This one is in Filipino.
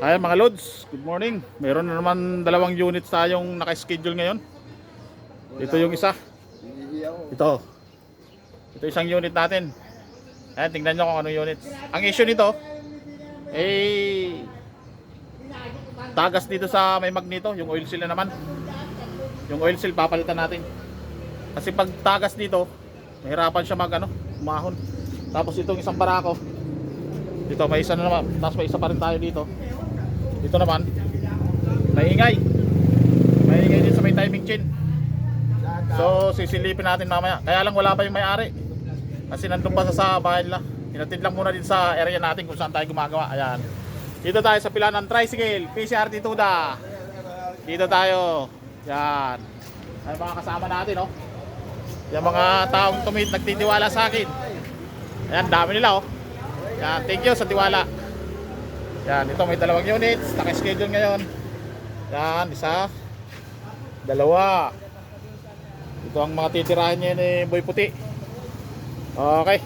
Ayan mga lods, good morning. Meron na naman dalawang units tayong naka-schedule ngayon. Ito yung isa. Ito. Ito isang unit natin. Ayan, tingnan nyo kung anong units. Ang issue nito, tagas dito sa may magneto, yung oil seal na naman. Yung oil seal papalitan natin. Kasi pag tagas dito, mahirapan siya umahon. Tapos itong isang barako, dito may isa na naman, tapos may isa pa rin tayo dito. Dito naman, maingay din sa may timing chain. So sisilipin natin mamaya. Kaya lang wala pa yung may-ari, kasi nandun pa sa bahay nila. Hinatid lang muna din sa area natin kung saan tayo gumagawa. Ayan, dito tayo sa pila ng tricycle PCRT Tuda. Dito tayo. Yan, ay mga kasama natin, oh. Yung mga taong nagtitiwala sa akin. Ayan, dami nila, oh. Yan, thank you sa tiwala. Yan, ito may dalawang units naka-schedule ngayon. Yan, isa, dalawa. Ito ang mga titirahan niya ni Boy Puti. Okay.